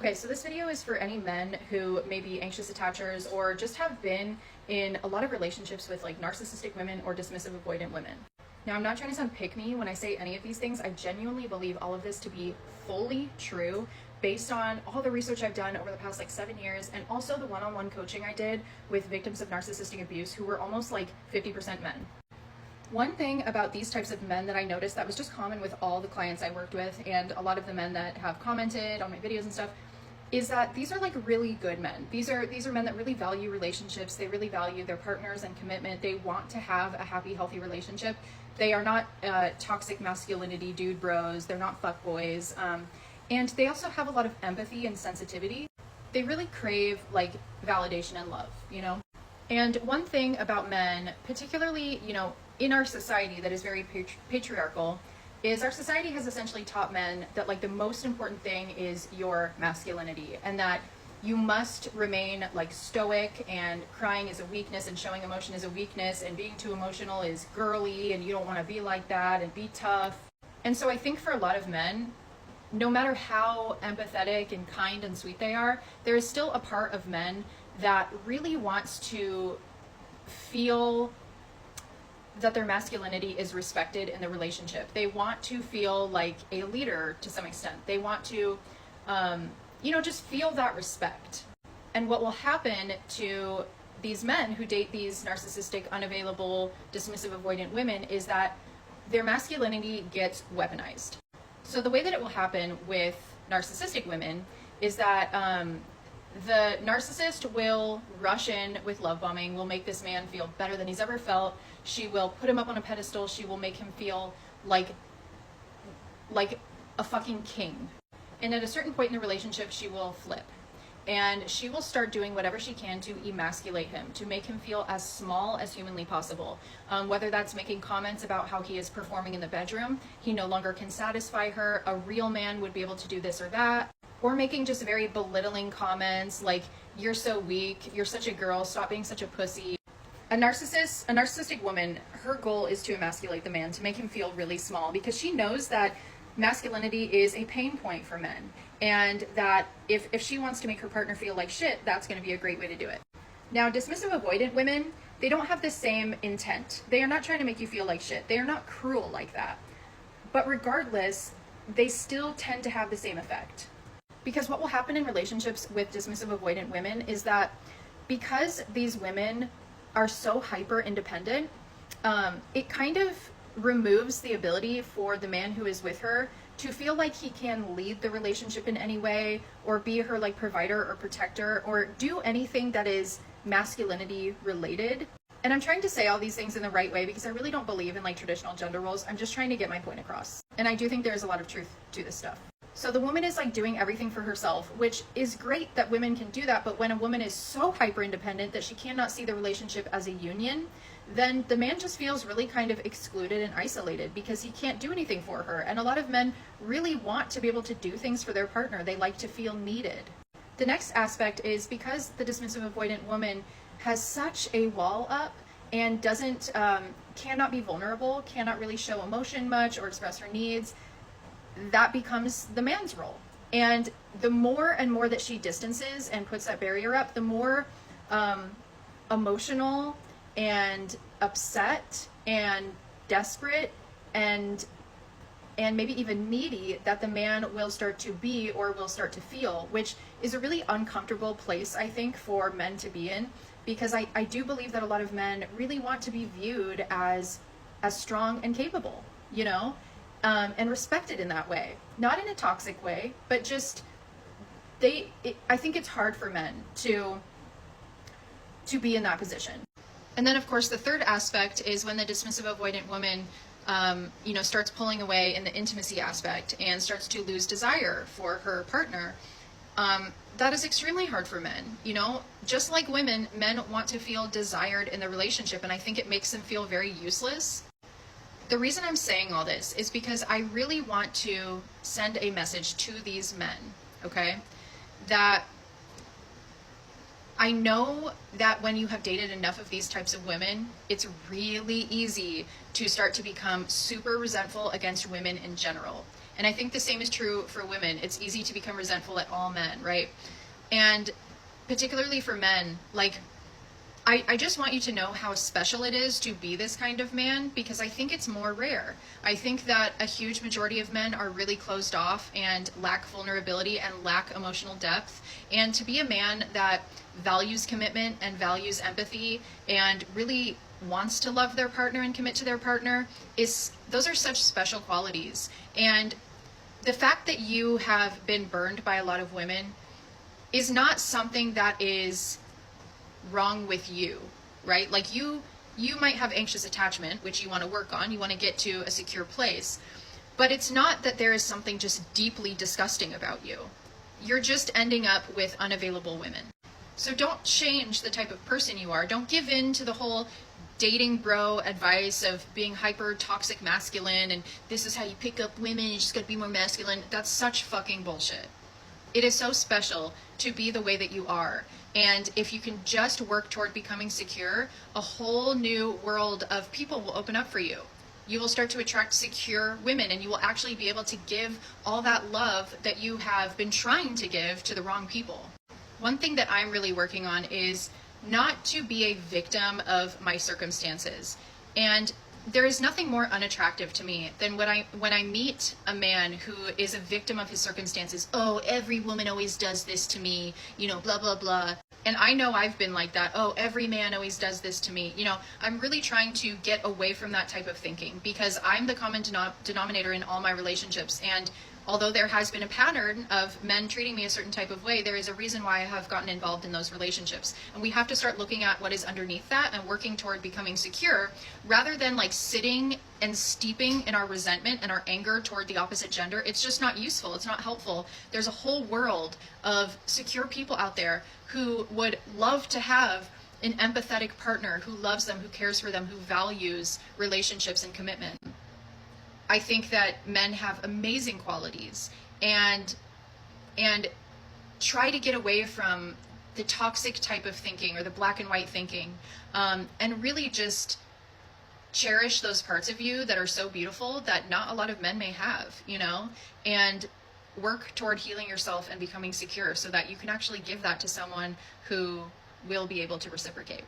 Okay, so this video is for any men who may be anxious attachers or just have been in a lot of relationships with like narcissistic women or dismissive avoidant women. Now, I'm not trying to sound pick-me when I say any of these things. I genuinely believe all of this to be fully true based on all the research I've done over the past like 7 years, and also the one-on-one coaching I did with victims of narcissistic abuse who were almost like 50% men. One thing about these types of men that I noticed that was just common with all the clients I worked with and a lot of the men that have commented on my videos and stuff is that these are like really good men. These are men that really value relationships. They really value their partners and commitment. They want to have a happy, healthy relationship. They are not toxic masculinity dude bros. They're not fuck boys. And they also have a lot of empathy and sensitivity. They really crave like validation and love, you know? And one thing about men, particularly, you know, in our society that is very patriarchal, is our society has essentially taught men that like the most important thing is your masculinity, and that you must remain like stoic, and crying is a weakness, and showing emotion is a weakness, and being too emotional is girly, and you don't want to be like that, and be tough. And so I think for a lot of men, no matter how empathetic and kind and sweet they are, there is still a part of men that really wants to feel that their masculinity is respected in the relationship. They want to feel like a leader to some extent. They want to, just feel that respect. And what will happen to these men who date these narcissistic, unavailable, dismissive, avoidant women is that their masculinity gets weaponized. So the way that it will happen with narcissistic women is that the narcissist will rush in with love bombing, will make this man feel better than he's ever felt. She will put him up on a pedestal. She will make him feel like a fucking king. And at a certain point in the relationship, she will flip. And she will start doing whatever she can to emasculate him, to make him feel as small as humanly possible. Whether that's making comments about how he is performing in the bedroom, he no longer can satisfy her, a real man would be able to do this or that. Or making just very belittling comments like, you're so weak, you're such a girl, stop being such a pussy. A narcissistic woman, her goal is to emasculate the man, to make him feel really small, because she knows that masculinity is a pain point for men, and that if she wants to make her partner feel like shit, that's going to be a great way to do it. Now, dismissive avoidant women, they don't have the same intent. They are not trying to make you feel like shit. They are not cruel like that. But regardless, they still tend to have the same effect. Because what will happen in relationships with dismissive avoidant women is that because these women are so hyper independent, it kind of removes the ability for the man who is with her to feel like he can lead the relationship in any way, or be her like provider or protector, or do anything that is masculinity related. And I'm trying to say all these things in the right way because I really don't believe in like traditional gender roles. I'm just trying to get my point across. And I do think there's a lot of truth to this stuff. So the woman is like doing everything for herself, which is great that women can do that. But when a woman is so hyper independent that she cannot see the relationship as a union, then the man just feels really kind of excluded and isolated because he can't do anything for her. And a lot of men really want to be able to do things for their partner. They like to feel needed. The next aspect is because the dismissive avoidant woman has such a wall up and cannot be vulnerable, cannot really show emotion much or express her needs, that becomes the man's role. And the more and more that she distances and puts that barrier up, the more emotional and upset and desperate and maybe even needy that the man will start to be or will start to feel, which is a really uncomfortable place, I think, for men to be in, because I do believe that a lot of men really want to be viewed as strong and capable, you know? And respected in that way, not in a toxic way, but just I think it's hard for men to be in that position. And then of course the third aspect is when the dismissive avoidant woman starts pulling away in the intimacy aspect and starts to lose desire for her partner. That is extremely hard for men. You know, just like women, men want to feel desired in the relationship, and I think it makes them feel very useless. The reason I'm saying all this is because I really want to send a message to these men, okay? That I know that when you have dated enough of these types of women, it's really easy to start to become super resentful against women in general. And I think the same is true for women. It's easy to become resentful at all men, right? And particularly for men, like, I just want you to know how special it is to be this kind of man, because I think it's more rare. I think that a huge majority of men are really closed off and lack vulnerability and lack emotional depth. And to be a man that values commitment and values empathy and really wants to love their partner and commit to their partner, those are such special qualities. And the fact that you have been burned by a lot of women is not something that is wrong with you, right? Like you might have anxious attachment, which you want to work on. You want to get to a secure place, but it's not that there is something just deeply disgusting about you. You're just ending up with unavailable women. So don't change the type of person you are. Don't give in to the whole dating bro advice of being hyper toxic masculine and this is how you pick up women, you just gotta be more masculine. That's such fucking bullshit. It is so special to be the way that you are. And if you can just work toward becoming secure, a whole new world of people will open up for you. You will start to attract secure women, and you will actually be able to give all that love that you have been trying to give to the wrong people. One thing that I'm really working on is not to be a victim of my circumstances. And there is nothing more unattractive to me than when I meet a man who is a victim of his circumstances. Oh, every woman always does this to me, you know, blah, blah, blah. And I know I've been like that. Oh, every man always does this to me. You know, I'm really trying to get away from that type of thinking, because I'm the common denominator in all my relationships. And although there has been a pattern of men treating me a certain type of way, there is a reason why I have gotten involved in those relationships. And we have to start looking at what is underneath that and working toward becoming secure, rather than like sitting and steeping in our resentment and our anger toward the opposite gender. It's just not useful. It's not helpful. There's a whole world of secure people out there who would love to have an empathetic partner who loves them, who cares for them, who values relationships and commitment. I think that men have amazing qualities, and try to get away from the toxic type of thinking or the black and white thinking, and really just cherish those parts of you that are so beautiful that not a lot of men may have, you know, and work toward healing yourself and becoming secure so that you can actually give that to someone who will be able to reciprocate.